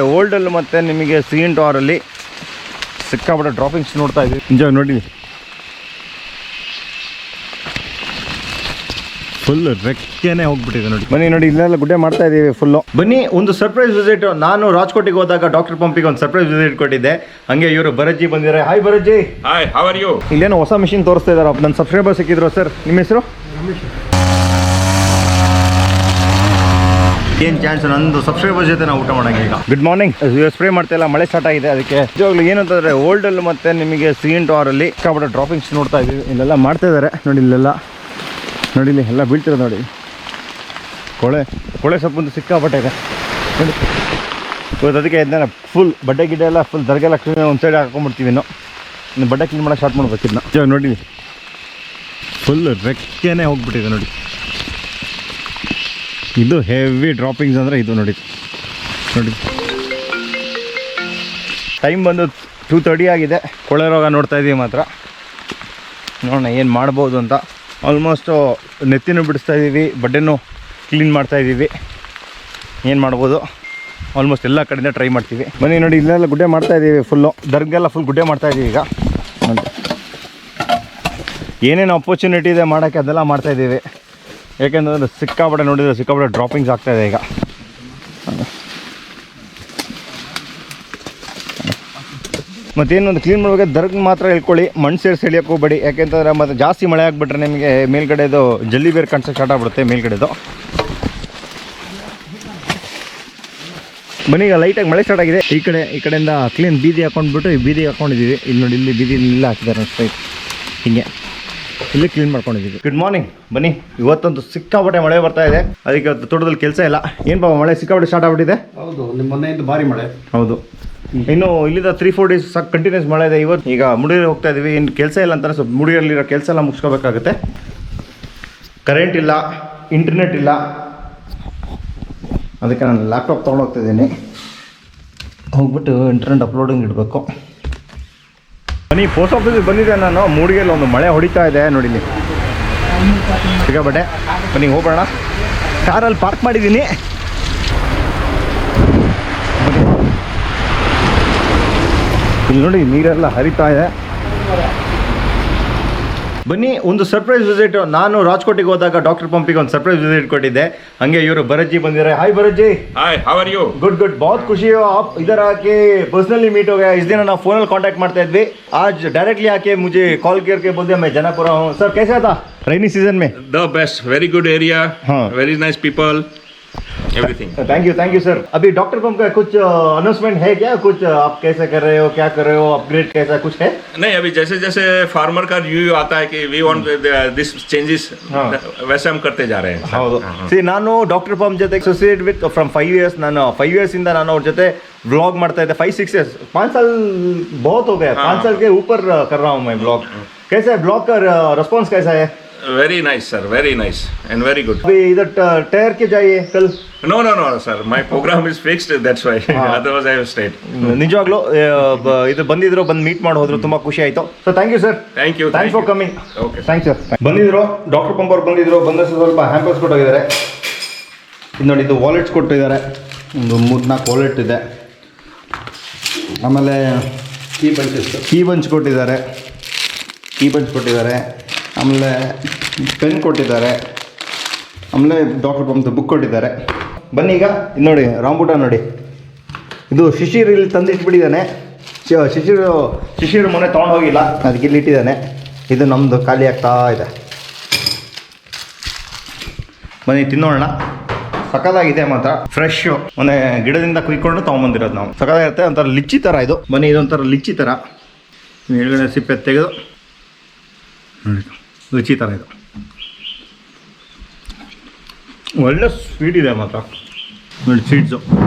ಓಲ್ಡಲ್ಲಿ ಮತ್ತು ನಿಮಗೆ CN ಟವರಲ್ಲಿ ಸಿಕ್ಕಾಪಟ್ಟೆ ಡ್ರಾಪಿಂಗ್ಸ್ ನೋಡ್ತಾ ಇದ್ದೀವಿ. ಎಂಜಾಯ್ ನೋಡಿ, ಫುಲ್ ರೆಕ್ಕೆನೇ ಹೋಗ್ಬಿಟ್ಟಿದೆ ನೋಡಿ. ಬನ್ನಿ ನೋಡಿ, ಇಲ್ಲೆಲ್ಲ ಗುಡ್ಡೆ ಮಾಡ್ತಾ ಇದ್ದೀವಿ ಫುಲ್ಲು. ಬನ್ನಿ ಒಂದು ಸರ್ಪ್ರೈಸ್ ವಿಸಿಟ್. ನಾನು ರಾಜ್ಕೋಟಿಗೆ ಹೋದಾಗ ಡಾಕ್ಟರ್ ಪಂಪಿಗೆ ಒಂದು ಸರ್ಪ್ರೈಸ್ ವಿಸಿಟ್ ಕೊಟ್ಟಿದ್ದೆ. ಹಂಗೆ ಇವರು ಭರತ್ಜಿ ಬಂದಿದ್ದಾರೆ. Hi Bharatji. Hi, how are you? ಇಲ್ಲೇನೋ ಹೊಸ ಮಿಷಿನ್ ತೋರಿಸ್ತಾ ಇದ್ದಾರೆ. ನನ್ನ ಸಬ್ಸ್ಕ್ರೈಬರ್ ಸಿಕ್ಕಿದ್ರು ಸರ್. ನಿಮ್ಮ ಹೆಸರು? ಏನು ಚಾನ್ಸ್, ನಂದು ಸಬ್ಸ್ಕ್ರೈಬರ್ ಜೊತೆ ನಾವು ಊಟ ಮಾಡೋಂಗೆ ಈಗ. Good morning. ಸ್ಪ್ರೇ ಮಾಡ್ತಾ ಇಲ್ಲ, ಮಳೆ ಸ್ಟಾರ್ಟ್ ಆಗಿದೆ. ಅದಕ್ಕೆ ನಿಜವಾಗ್ಲೂ ಏನಂತಂದರೆ ಓಲ್ಡಲ್ಲಿ ಮತ್ತು ನಿಮಗೆ CN ಟವರಲ್ಲಿ ಸಿಕ್ಕಾಪಟ್ಟೆ ಡ್ರಾಪಿಂಗ್ಸ್ ನೋಡ್ತಾ ಇದ್ದೀವಿ. ಇಲ್ಲೆಲ್ಲ ಮಾಡ್ತಾ ಇದ್ದಾರೆ ನೋಡಿ. ಇಲ್ಲೆಲ್ಲ ನೋಡಿ, ಇಲ್ಲಿ ಎಲ್ಲ ಬೀಳ್ತಿರೋದು ನೋಡಿ. ಕೊಳೆ ಸೊಪ್ಪು ಸಿಕ್ಕಾಪಟ್ಟೆ ಇದೆ ನೋಡಿ. ಇವತ್ತು ಅದಕ್ಕೆ ಇದನ್ನ ಫುಲ್ ಬಡ್ಡೆ ಗಿಡ್ಡೆ ಎಲ್ಲ ಫುಲ್ ದರ್ಗೆಲ್ಲ ಕ್ಲೀನ್ ಒಂದು ಸೈಡ್ ಹಾಕೊಂಡ್ಬಿಡ್ತೀವಿ. ಇನ್ನು ಬಡ್ಡೆ ಕ್ಲೀನ್ ಮಾಡೋಕೆ ಸ್ಟಾರ್ಟ್ ಮಾಡ್ಬೇಕು. ಇದನ್ನ ನೋಡಿ, ಫುಲ್ ರೆಕ್ಕೆನೇ ಹೋಗ್ಬಿಟ್ಟಿದೆ ನೋಡಿ. ಇದು ಹೆವಿ ಡ್ರಾಪಿಂಗ್ಸ್ ಅಂದರೆ ಇದು ನೋಡಿ. ಟೈಮ್ ಬಂದು 2:30 ಆಗಿದೆ. ಕೊಳೆ ರೋಗ ನೋಡ್ತಾ ಇದ್ದೀವಿ ಮಾತ್ರ. ನೋಡೋಣ ಏನು ಮಾಡ್ಬೋದು ಅಂತ. ಆಲ್ಮೋಸ್ಟು ನೆತ್ತಿನೂ ಬಿಡಿಸ್ತಾ ಇದ್ದೀವಿ, ಬಡ್ಡೆನೂ ಕ್ಲೀನ್ ಮಾಡ್ತಾ ಇದ್ದೀವಿ. ಏನು ಮಾಡ್ಬೋದು, ಆಲ್ಮೋಸ್ಟ್ ಎಲ್ಲ ಕಡೆಯಿಂದ ಟ್ರೈ ಮಾಡ್ತೀವಿ. ಬನ್ನಿ ನೋಡಿ, ಇಲ್ಲೆಲ್ಲ ಗುಡ್ಡೆ ಮಾಡ್ತಾ ಇದ್ದೀವಿ ಫುಲ್ಲು. ದರ್ಗೆಲ್ಲ ಫುಲ್ ಗುಡ್ಡೆ ಮಾಡ್ತಾ ಇದ್ದೀವಿ ಈಗ ನೋಡಿ. ಏನೇನು ಅಪರ್ಚುನಿಟಿ ಇದೆ ಮಾಡೋಕ್ಕೆ ಅದೆಲ್ಲ ಮಾಡ್ತಾಯಿದ್ದೀವಿ. ಯಾಕೆಂತಂದರೆ ಸಿಕ್ಕಾಪಟ್ಟೆ ನೋಡಿದರೆ ಸಿಕ್ಕಾಪಟ್ಟೆ ಡ್ರಾಪಿಂಗ್ಸ್ ಆಗ್ತಾಯಿದೆ ಈಗ. ಮತ್ತೇನೊಂದು ಕ್ಲೀನ್ ಮಾಡಬೇಕಾದ್ರೆ ದರ್ಗ್ ಮಾತ್ರ ಹೇಳ್ಕೊಳ್ಳಿ, ಮಣ್ಣು ಸೇರಿಸಿ ಎಳಿಯೋಕೆ ಹೋಗಬೇಡಿ. ಯಾಕೆಂತಂದರೆ ಮತ್ತು ಜಾಸ್ತಿ ಮಳೆ ಆಗಿಬಿಟ್ರೆ ನಿಮಗೆ ಮೇಲ್ಗಡೆದು ಜಲ್ಲಿ ಬೇರೆ ಕಾಣಿಸೋಕೆ ಸ್ಟಾರ್ಟ್ ಆಗ್ಬಿಡುತ್ತೆ ಮೇಲ್ಗಡೆದು. ಬನ್ನಿ, ಈಗ ಲೈಟಾಗಿ ಮಳೆ ಸ್ಟಾರ್ಟ್ ಆಗಿದೆ. ಈ ಕಡೆಯಿಂದ ಕ್ಲೀನ್ ಬೀದಿ ಹಾಕೊಂಡ್ಬಿಟ್ಟು ಈ ಬೀದಿಗೆ ಹಾಕ್ಕೊಂಡಿದ್ದೀವಿ. ಇಲ್ಲಿ ನೋಡಿ, ಇಲ್ಲಿ ಬೀದಿ ಇಲ್ಲ ಹಾಕಿದ್ದಾರೆ ಸ್ಟ್ರೈಟ್ ಹಿಂಗೆ. ಇಲ್ಲಿ ಕ್ಲೀನ್ ಮಾಡ್ಕೊಂಡಿದ್ದೀವಿ. Good morning. ಬನ್ನಿ, ಇವತ್ತೊಂದು ಸಿಕ್ಕಾಪಟ್ಟೆ ಮಳೆ ಬರ್ತಾ ಇದೆ. ಅದಕ್ಕೆ ಇವತ್ತು ತೋಟದಲ್ಲಿ ಕೆಲಸ ಇಲ್ಲ. ಏನು ಬಾಬಾ, ಮಳೆ ಸಿಕ್ಕಾಪಟ್ಟೆ ಸ್ಟಾರ್ಟ್ ಆಗ್ಬಿಟ್ಟಿದೆ. ಹೌದು, ನಿಮ್ಮ ಮನೆಯಿಂದ ಭಾರಿ ಮಳೆ. ಹೌದು, ಇನ್ನು ಇಲ್ಲಿಂದ 3-4 ಡೇಸ್ ಸಾಕು ಕಂಟಿನ್ಯೂಸ್ ಮಳೆ ಇದೆ. ಇವತ್ತು ಈಗ ಮುಡಿಗೆ ಹೋಗ್ತಾ ಇದ್ದೀವಿ. ಇನ್ನು ಕೆಲಸ ಇಲ್ಲ ಅಂತಾರೆ, ಸ್ವಲ್ಪ ಮುಡಿಯಲ್ಲಿರೋ ಕೆಲಸ ಎಲ್ಲ ಮುಗಿಸ್ಕೋಬೇಕಾಗುತ್ತೆ. ಕರೆಂಟ್ ಇಲ್ಲ, ಇಂಟರ್ನೆಟ್ ಇಲ್ಲ. ಅದಕ್ಕೆ ನಾನು ಲ್ಯಾಪ್ಟಾಪ್ ತೊಗೊಂಡೋಗ್ತಾ ಇದ್ದೀನಿ. ಹೋಗ್ಬಿಟ್ಟು ಇಂಟರ್ನೆಟ್ ಅಪ್ಲೋಡಿಂಗ್ ಇಡಬೇಕು. ಬನ್ನಿ, ಪೋಸ್ಟ್ ಆಫೀಸಿಗೆ ಬಂದಿದ್ದೆ ನಾನು. ಮೂಡಿಗೆಲ್ಲಿ ಒಂದು ಮಳೆ ಹೊಡಿತಾ ಇದೆ ನೋಡಿ, ಇಲ್ಲಿ ಸಿಕ್ಕಾಪಟ್ಟೆ. ಬನ್ನಿ ಹೋಗೋಣ. ಕಾರಲ್ಲಿ ಪಾರ್ಕ್ ಮಾಡಿದ್ದೀನಿ. ಇಲ್ಲಿ ನೋಡಿ, ನೀರೆಲ್ಲ ಹರಿತಾ ಇದೆ. ಬನ್ನಿ ಒಂದು ಸರ್ಪ್ರೈಸ್ ವಿಸಿಟ್. ನಾನು ರಾಜ್ಕೋಟಿಗೆ ಹೋದಾಗ ಡಾಕ್ಟರ್ ಪಂಪಿಗೆ ಒಂದು ಸರ್ಪ್ರೈಸ್ ವಿಸಿಟ್ ಕೊಟ್ಟಿದ್ದೆ. ಹಂಗೆ ಇವರು ಭರತ್ಜಿ ಬಂದಿದ್ದಾರೆ. Hi Bharatji. Hi, how are you? Good good, बहुत खुशी हो आप इधर आके पर्सनली मीट हो गया. इस दिन ना फोन कांटेक्ट ಮಾಡ್ತಾ ಇದ್ವಿ. आज डायरेक्टली आके मुझे कॉल करके बोल दिया मैं जनापुरा हूँ. सर कैसा था रेनी सीजन में? The best, very good area, very nice people, everything. Thank you sir. अभी डॉक्टर पंप का कुछ अनाउंसमेंट है क्या? कुछ आप कैसे कर रहे हो, क्या कर रहे हो, अपग्रेड कैसा कुछ है? नहीं, अभी जैसे जैसे फार्मर का रिव्यू आता है कि वी वांट दिस चेंजेस, वैसे हम करते जा रहे हैं. ಹೌದು. ಸಿ, ನಾನು ಡಾಕ್ಟರ್ ಪಂಪ್ ಜೊತೆ ಅಸೋಸಿಯೇಟ್ ವಿತ್ ಫ್ರಮ್ 5 years. ನಾನು 5 years ಇಂದ ನಾನು ಅವ್ರ ಜೊತೆ व्लॉग ಮಾಡ್ತಾ ಇದ್ದೆ. 5-6 years, 5 साल बहुत हो गया. 5 साल के ऊपर कर रहा हूँ मैं व्लॉग. कैसा है ब्लॉग का रिस्पॉन्स कैसा है? Very nice sir, very nice and very good. अभी इधर ठहर के जाइए कल. No sir, my program is fixed, that's why. Otherwise I have stayed. ನಿಜವಾಗ್ಲೂ ಇದು ಬಂದಿದ್ರು, ಬಂದು ಮೀಟ್ ಮಾಡಿ ಹೋದ್ರು, ತುಂಬಾ ಖುಷಿ ಆಯ್ತು. So thank you sir. Thanks for coming. Okay, thanks sir. ಬಂದಿದ್ರು ಡಾಕ್ಟರ್ ಪಂಪ್ ಅವ್ರು ಬಂದಿದ್ರು. ಬಂದ ಸ್ವಲ್ಪ ಹ್ಯಾಂಪರ್ಸ್ ಕೊಟ್ಟೋಗಿದ್ದಾರೆ. ಇದು ನೋಡಿ, ಇದು ವಾಲೆಟ್ಸ್ ಕೊಟ್ಟಿದ್ದಾರೆ. ಒಂದು 3-4 ವಾಲೆಟ್ ಇದೆ. ಆಮೇಲೆ ಕೀ ಬಂಚ್ ಕೊಟ್ಟಿದ್ದಾರೆ. ಆಮೇಲೆ ಪೆನ್ ಕೊಟ್ಟಿದ್ದಾರೆ. ಆಮೇಲೆ ಡಾಕ್ಟರ್ ಪಂಪ್ದು ಬುಕ್ ಕೊಟ್ಟಿದ್ದಾರೆ. ಬನ್ನಿ ಈಗ ಇದು ನೋಡಿ, ರಾಂಬೂಟ ನೋಡಿ. ಇದು ಶಿಶಿರ್ ಇಲ್ಲಿ ತಂದಿಟ್ಬಿಟ್ಟಿದ್ದಾನೆ. ಶಿಶಿರ್ ಮೊನ್ನೆ ತೊಗೊಂಡು ಹೋಗಿಲ್ಲ, ಅದಕ್ಕೆ ಇಲ್ಲಿ ಇಟ್ಟಿದ್ದಾನೆ. ಇದು ನಮ್ಮದು ಖಾಲಿ ಆಗ್ತಾ ಇದೆ. ಬನ್ನಿ ತಿನ್ನೋಣ. ಸಕ್ಕತ್ತಾಗಿದೆ ಮಾತ್ರ, ಫ್ರೆಶ್ಶು. ಮೊನ್ನೆ ಗಿಡದಿಂದ ಕುಯ್ಕೊಂಡು ತೊಗೊಂಬಂದಿರೋದು ನಾವು. ಸಕ್ಕತ್ತಾಗಿರುತ್ತೆ. ಒಂಥರ ಲಿಚ್ಚಿ ಥರ ಇದು. ಬನ್ನಿ, ಇದೊಂಥರ ಲಿಚ್ಚಿ ಥರ. ಮೇಲ್ಗಡೆ ಸಿಪ್ಪೆ ತೆಗೆದು ನೋಡಿ, ರುಚಿ ಥರ ಇದು. ಒಳ್ಳೆ ಸ್ವೀಟ್ ಇದೆ ಮಾತ್ರ ನೋಡಿ, ಸ್ವೀಟ್ಸು.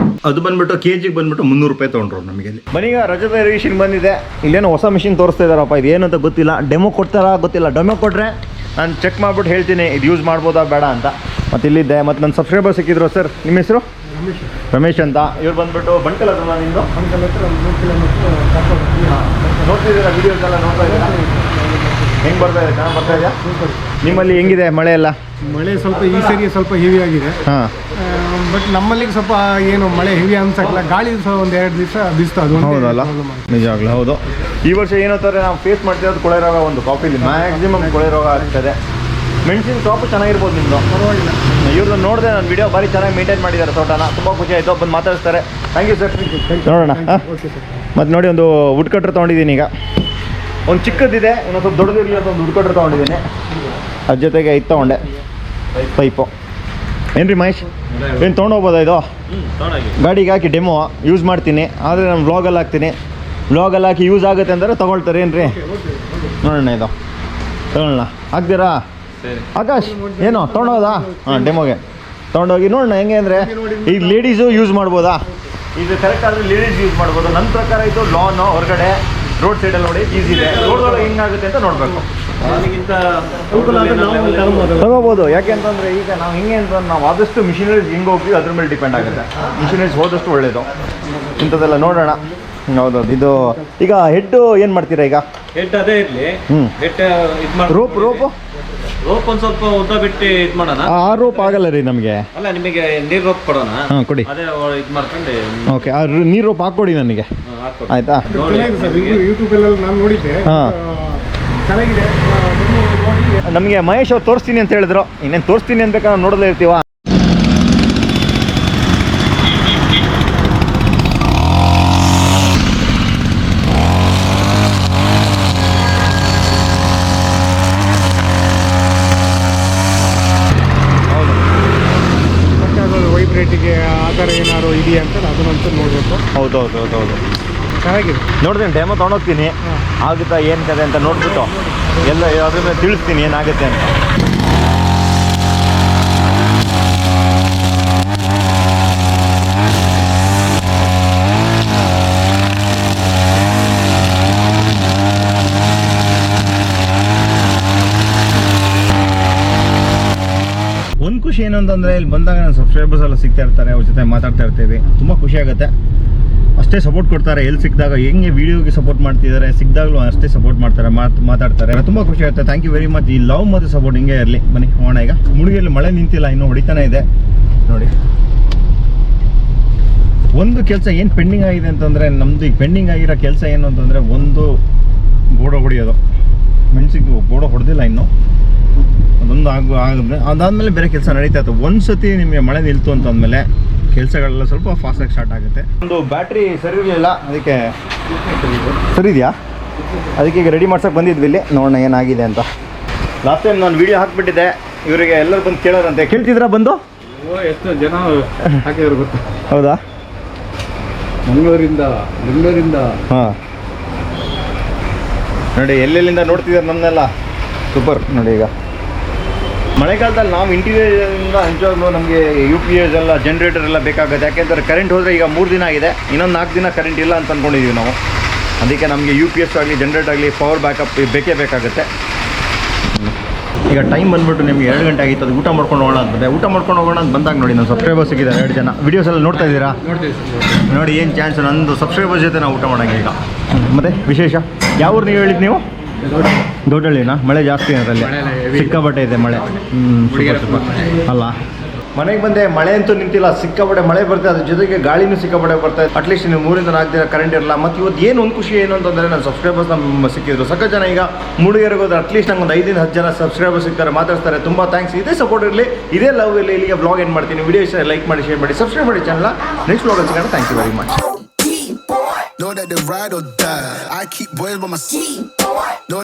ಅದು ಬಂದುಬಿಟ್ಟು KGಗೆ ಬಂದುಬಿಟ್ಟು 300 ರೂಪಾಯಿ ತೊಗೊಂಡ್ರು ನಮಗೆ. ಬನ್ನಿ, ಈಗ ರಜತ ರಿವಿಷನ್ ಬಂದಿದೆ. ಇಲ್ಲೇನೋ ಹೊಸ ಮಿಷಿನ್ ತೋರಿಸ್ತಾ ಇದ್ದಾರಪ್ಪ. ಇದು ಏನು ಅಂತ ಗೊತ್ತಿಲ್ಲ. ಡೆಮೋ ಕೊಡ್ತಾರಾ ಗೊತ್ತಿಲ್ಲ. ಡೆಮೋ ಕೊಟ್ಟರೆ ನಾನು ಚೆಕ್ ಮಾಡಿಬಿಟ್ಟು ಹೇಳ್ತೀನಿ ಇದು ಯೂಸ್ ಮಾಡ್ಬೋದಾ ಬೇಡ ಅಂತ. ಮತ್ತು ಇಲ್ಲಿದ್ದೆ. ಮತ್ತು ನನ್ನ ಸಬ್ಸ್ಕ್ರೈಬರ್ ಸಿಕ್ಕಿದ್ರು. ಸರ್ ನಿಮ್ಮ ಹೆಸರು? ರಮೇಶ್ ಅಂತ. ಇವ್ರು ಬಂದುಬಿಟ್ಟು ಬಂಟ್ಕಲ್ ಹತ್ರ. ನಿಮ್ಮದು ನೋಡ್ತಿದ್ದೀರಾ? ವೀಡಿಯೋಸ್ ಎಲ್ಲ ನೋಡ್ತಾ ಇದ್ದೀರಾ? ಹೆಂಗೆ ಬರ್ತಾ ಇದೆ? ಚೆನ್ನಾಗಿ ಬರ್ತಾ ಇದೆಯಾ? ನಿಮ್ಮಲ್ಲಿ ಹೆಂಗಿದೆ ಮಳೆ ಎಲ್ಲ? ಮಳೆ ಸ್ವಲ್ಪ ಈ ಸರಿ ಸ್ವಲ್ಪ ಹೆವಿ ಆಗಿದೆ. ಹಾಂ, ಬಟ್ ನಮ್ಮಲ್ಲಿ ಸ್ವಲ್ಪ ಏನು ಮಳೆ ಹೆವಿ ಅನ್ಸಕ್ಕಿಲ್ಲ. ಗಾಳಿ ಸ್ವಲ್ಪ ಒಂದು 2 ದಿವಸ ಬೀಸ್ತಾ ಅದು ಹೌದಲ್ಲ, ನಿಜವಾಗ್ಲೂ ಹೌದು. ಈ ವರ್ಷ ಏನಂತಾರೆ ನಾವು ಫೇಸ್ ಮಾಡ್ತಿರೋದು ಕೊಳೆ ರೋಗ. ಒಂದು ಕಾಫಿಲಿ ಮ್ಯಾಕ್ಸಿಮಮ್ ಕೊಳೆ ರೋಗ ಆಗ್ತದೆ. ಮೆಣಸಿನ ಶಾಪು ಚೆನ್ನಾಗಿರ್ಬೋದು ನಿಮ್ಮದು, ಪರವಾಗಿಲ್ಲ. ಇವ್ರದ್ದು ನೋಡಿದೆ ನಾನು ವಿಡಿಯೋ, ಭಾರಿ ಚೆನ್ನಾಗಿ ಮೇಂಟೈನ್ ಮಾಡಿದ್ದಾರೆ ತೋಟನ. ತುಂಬ ಖುಷಿ ಆಯಿತು. ಬಂದು ಮಾತಾಡಿಸ್ತಾರೆ. Thank you sir. ನೋಡೋಣ. ಮತ್ತು ನೋಡಿ, ಒಂದು ವುಡ್ ಕಟ್ರ್ ತೊಗೊಂಡಿದ್ದೀನಿ ಈಗ. ಒಂದು ಚಿಕ್ಕದಿದೆ, ಇನ್ನೊಂದು ಸ್ವಲ್ಪ ದೊಡ್ಡದಿರಲಿ ಅಂತ ಒಂದು ವುಡ್ ಕಟ್ರ್ ತೊಗೊಂಡಿದ್ದೀನಿ. ಅದ್ರ ಜೊತೆಗೆ ಇದು ತೊಗೊಂಡೆ ಪೈಪು. ಏನು ರೀ ಮಹೇಶ್, ಏನು ತೊಗೊಂಡೋಗ್ಬೋದಾ ಇದು? ಗಾಡಿಗೆ ಹಾಕಿ ಡೆಮೋ ಯೂಸ್ ಮಾಡ್ತೀನಿ. ಆದರೆ ನಾನು ವ್ಲಾಗಲ್ಲಿ ಹಾಕ್ತೀನಿ. ವ್ಲಾಗಲ್ಲಿ ಹಾಕಿ ಯೂಸ್ ಆಗುತ್ತೆ ಅಂದರೆ ತೊಗೊಳ್ತಾರೆ. ಏನು ರೀ, ನೋಡೋಣ ಇದು ತೊಗೊಳ್ಳೋಣ. ಹಾಕ್ತೀರಾ ಆಕಾಶ್? ಏನೋ ತೊಗೊಂಡೋದಾ? ಹಾಂ, ಡೆಮೋಗೆ ತೊಗೊಂಡೋಗಿ ನೋಡೋಣ ಹೆಂಗೆ ಅಂದರೆ. ಈಗ ಲೇಡೀಸು ಯೂಸ್ ಮಾಡ್ಬೋದಾ? ಇದು ಕರೆಕ್ಟ್ ಆದರೆ ಲೇಡೀಸ್ ಯೂಸ್ ಮಾಡ್ಬೋದು. ನನ್ನ ಪ್ರಕಾರ ಇದು ಲಾನು ಹೊರಗಡೆ ರೋಡ್ ಸೈಡಲ್ಲಿ ನೋಡಿ ಈಸಿ ಇದೆ. ರೋಡ್ದೊಳಗೆ ಹೆಂಗಾಗುತ್ತೆ ಅಂತ ನೋಡಬೇಕು. ತಗೋಬೋದು. ಯಾಕೆ ಅಂತಂದರೆ ಈಗ ನಾವು ಹಿಂಗೆ ಅಂತಂದ್ರೆ ನಾವು ಆದಷ್ಟು ಮಿಷಿನರೀಸ್ ಹೆಂಗೆ ಹೋಗ್ತೀವಿ ಅದ್ರ ಮೇಲೆ ಡಿಪೆಂಡ್ ಆಗುತ್ತೆ. ಮಿಷಿನರೀಸ್ ಹೋದಷ್ಟು ಒಳ್ಳೆಯದು. ಇಂಥದ್ದೆಲ್ಲ ನೋಡೋಣ. ಹೌದೌದು. ಇದು ಈಗ ಹೆಡ್ಡು ಏನು ಮಾಡ್ತೀರಾ ಈಗ? ಹೆಡ್ ಅದೇ ಇರಲಿ. ಹೆಡ್ ರೋಪ್ ರೋಪ್ ಒಂದು ಸ್ವಲ್ಪ ಉದ್ದ ಬಿಟ್ಟು ಇದು ಮಾಡೋಣ. ಆ ರೋಪ್ ಆಗಲ್ಲ ರೀ ನಮಗೆ. ಅಲ್ಲ, ನಿಮಗೆ ನೀರು ರೋಪ್ ಕೊಡೋಣ. ಹಾಂ, ಕೊಡಿ. ಅದೇ ಇದು ಮಾಡ್ಕೊಂಡು. ಓಕೆ, ಆ ನೀರು ರೋಪ್ ಹಾಕ್ಕೊಡಿ ನನಗೆ, ಆಯಿತಾ? ಯೂಟ್ಯೂಬಲ್ಲಿ ನಾನು ನೋಡಿದ್ದೆ. ಹಾಂ, ಚೆನ್ನಾಗಿದೆ. ನಮಗೆ ಮಹೇಶ್ ಅವ್ರು ತೋರಿಸ್ತೀನಿ ಅಂತ ಹೇಳಿದ್ರು. ಇನ್ನೇನು ತೋರಿಸ್ತೀನಿ ಅನ್ಬೇಕಾದ್ರೆ ನೋಡಲೇ ಇರ್ತೀವ. ವೈಬ್ರೇಟಿಗೆ ಆ ಥರ ಏನಾದ್ರು ಇದೆಯಾ ಅಂತ ಅದನ್ನಂತೂ ನೋಡಬೇಕು. ಹೌದು. ಚೆನ್ನಾಗಿದೆ. ನೋಡ್ತೀನಿ, ಡೆಮೋ ತೊಗೊಂಡೋಗ್ತೀನಿ. ಆಗುತ್ತಾ ಏನು ಕತೆ ಅಂತ ನೋಡ್ಬಿಟ್ಟು ಎಲ್ಲ ಅದ್ರ ಮೇಲೆ ತಿಳಿಸ್ತೀನಿ ಏನಾಗುತ್ತೆ ಅಂತ. ಒಂದು ಖುಷಿ ಏನು ಅಂತಂದರೆ, ಇಲ್ಲಿ ಬಂದಾಗ ನನ್ನ ಸಬ್ಸ್ಕ್ರೈಬರ್ಸ್ ಎಲ್ಲ ಸಿಗ್ತಾ ಇರ್ತಾರೆ. ಅವ್ರ ಜೊತೆ ಮಾತಾಡ್ತಾ ಇರ್ತೀವಿ. ತುಂಬ ಖುಷಿ ಆಗುತ್ತೆ. ಅಷ್ಟೇ ಸಪೋರ್ಟ್ ಕೊಡ್ತಾರೆ. ಎಲ್ಲಿ ಸಿಕ್ಕಿದಾಗ ಹೆಂಗೆ ವೀಡಿಯೋಗೆ ಸಪೋರ್ಟ್ ಮಾಡ್ತಿದ್ದಾರೆ, ಸಿಕ್ಕಿದಾಗಲೂ ಅಷ್ಟೇ ಸಪೋರ್ಟ್ ಮಾಡ್ತಾರೆ, ಮಾತಾಡ್ತಾರೆ. ತುಂಬ ಖುಷಿ ಆಗುತ್ತೆ. Thank you very much. ಈ ಲವ್ ಮತ್ತು ಸಪೋರ್ಟ್ ಹಿಂಗೆ ಇರಲಿ. ಬನ್ನಿ ಹೋಗೋಣ. ಈಗ ಮುಳುಗಿಯಲ್ಲಿ ಮಳೆ ನಿಂತಿಲ್ಲ, ಇನ್ನೂ ಹೊಡಿತಾನೆ ಇದೆ ನೋಡಿ. ಒಂದು ಕೆಲಸ ಏನು ಪೆಂಡಿಂಗ್ ಆಗಿದೆ ಅಂತಂದರೆ, ನಮ್ಮದು ಈಗ ಪೆಂಡಿಂಗ್ ಆಗಿರೋ ಕೆಲಸ ಏನು ಅಂತಂದರೆ, ಒಂದು ಬೋಡೋ ಹೊಡಿಯೋದು. ಮೆಣಸಿಗೆ ಬೋಡೋ ಹೊಡೆದಿಲ್ಲ ಇನ್ನೂ. ಅದೊಂದು ಆಗಿದ್ರೆ ಅದಾದಮೇಲೆ ಬೇರೆ ಕೆಲಸ ನಡೀತಾ ಇತ್ತು. ಒಂದು ಸತಿ ನಿಮಗೆ ಮಳೆ ನಿಲ್ತು ಅಂತಂದಮೇಲೆ ಕೆಲಸಗಳೆಲ್ಲ ಸ್ವಲ್ಪ ಫಾಸ್ಟಾಗಿ ಸ್ಟಾರ್ಟ್ ಆಗುತ್ತೆ. ಒಂದು ಬ್ಯಾಟ್ರಿ ಸರಿ ಇರಲಿಲ್ಲ, ಅದಕ್ಕೆ ಸರಿ ಇದೆಯಾ? ಅದಕ್ಕೆ ಈಗ ರೆಡಿ ಮಾಡ್ಸೋಕೆ ಬಂದಿದ್ವಿ ಇಲ್ಲಿ. ನೋಡೋಣ ಏನಾಗಿದೆ ಅಂತ. ಲಾಸ್ಟ್ ಟೈಮ್ ನಾನು ವೀಡಿಯೋ ಹಾಕ್ಬಿಟ್ಟಿದ್ದೆ. ಇವರಿಗೆ ಎಲ್ಲರೂ ಬಂದು ಕೇಳೋರಂತೆ. ಕೇಳ್ತಿದ್ರಾ ಬಂದು? ಎಷ್ಟು ಜನ ಹಾಕಿದ್ರು ಗೊತ್ತಾ? ಹೌದಾ? ಬೆಂಗಳೂರಿಂದ ಹಾಂ, ನೋಡಿ ಎಲ್ಲೆಲ್ಲಿಂದ ನೋಡ್ತಿದ್ದಾರೆ ನಮ್ಮನ್ನೆಲ್ಲ. ಸೂಪರ್ ನೋಡಿ. ಈಗ ಮಳೆಗಾಲದಲ್ಲಿ ನಾವು ಇಂಟೀರಿಯರಿಂದ ನಿಜವಾಗ್ಲೂ ನಮಗೆ UPS ಎಲ್ಲ ಜನ್ರೇಟರ್ ಎಲ್ಲ ಬೇಕಾಗುತ್ತೆ. ಯಾಕೆಂದರೆ ಕರೆಂಟ್ ಹೋದರೆ ಈಗ 3 ದಿನ ಆಗಿದೆ, ಇನ್ನೊಂದು 4 ದಿನ ಕರೆಂಟ್ ಇಲ್ಲ ಅಂತ ಅಂದ್ಕೊಂಡಿದ್ದೀವಿ ನಾವು. ಅದಕ್ಕೆ ನಮಗೆ UPS ಆಗಲಿ ಜನ್ರೇಟರ್ ಆಗಲಿ ಪವರ್ ಬ್ಯಾಕಪ್ ಬೇಕೇ ಬೇಕಾಗುತ್ತೆ. ಈಗ ಟೈಮ್ ಬಂದುಬಿಟ್ಟು ನಿಮಗೆ 2 ಗಂಟೆ ಆಗಿತ್ತು. ಅದು ಊಟ ಮಾಡ್ಕೊಂಡು ಹೋಗೋಣ ಅಂತಂದರೆ, ಊಟ ಮಾಡ್ಕೊಂಡು ಹೋಗೋಣ ಅಂತ ಬಂದಾಗ ನೋಡಿ ನನ್ನ ಸಬ್ಸ್ಕ್ರೈಬರ್ಸ್ ಸಿಕ್ಕಿದ್ದಾರೆ 2 ಜನ. ವೀಡಿಯೋಸ್ ಎಲ್ಲ ನೋಡ್ತಾ ಇದ್ದೀರಾ? ನೋಡಿ ಏನು ಚಾನ್ಸ್. ನಂದು ಸಬ್ಸ್ಕ್ರೈಬರ್ಸ್ ಜೊತೆ ನಾವು ಊಟ ಮಾಡೋಂಗೆ ಈಗ. ಮತ್ತು ವಿಶೇಷ ಯಾವ ಊರು ನೀವು ಹೇಳಿದ್ದು ನೀವು? ದೊಡ್ಡಹಳ್ಳಿನಾ? ಮಳೆ ಜಾಸ್ತಿ ಅದರಲ್ಲಿ, ಸಿಕ್ಕಾಪಟ್ಟೆ ಇದೆ ಮಳೆ. ಅಲ್ಲ, ಮನೆಗೆ ಬಂದೆ, ಮಳೆ ಅಂತೂ ನಿಂತಿಲ್ಲ, ಸಿಕ್ಕಾಪಟ್ಟೆ ಮಳೆ ಬರ್ತದೆ. ಅದ್ರ ಜೊತೆಗೆ ಗಾಳಿನೂ ಸಿಕ್ಕಾಪಟ್ಟೆ ಬರ್ತಾಯಿದೆ. ಅಟ್ಲೀಸ್ಟ್ ನೀವು 3 ರಿಂದ 4 ದಿನ ಕರೆಂಟ್ ಇರಲ್ಲ. ಮತ್ತು ಇವತ್ತು ಏನು ಒಂದು ಖುಷಿ ಏನು ಅಂತಂದರೆ, ನನ್ನ ಸಬ್ಸ್ಕ್ರೈಬರ್ಸ್ ನಮ್ಮ ಸಿಕ್ಕಿದ್ರು ಸಕ್ಕ ಜನ. ಈಗ ಮೂಡಿಗೆರೆಗೆ ಹೋದ್ರೆ ಅಟ್ಲೀಸ್ಟ್ ನಂಗೆ ಒಂದು 5 ರಿಂದ 10 ಜನ ಸಬ್ಸ್ಕ್ರೈಬರ್ಸ್ ಸಿಗ್ತಾರೆ, ಮಾತಾಡ್ತಾರೆ. ತುಂಬ ಥ್ಯಾಂಕ್ಸ್. ಇದೇ ಸಪೋರ್ಟ್ ಇರಲಿ, ಇದೇ ಲವ್ ಇರಲಿ. ಇಲ್ಲಿಗೆ ಬ್ಲಾಗ್ ಏನು ಮಾಡ್ತೀನಿ. ವಿಡಿಯೋ ಇಷ್ಟ ಲೈಕ್ ಮಾಡಿ, ಶೇರ್ ಮಾಡಿ, ಸಬ್ಸ್ಕ್ರೈಬ್ ಮಾಡಿ ಚಾನಲ್. ನೆಕ್ಸ್ಟ್ ಬ್ಲಾಗ್ ಸಿಗೋಣ. Thank you very much. Know that they ride or die. I keep boys by my side.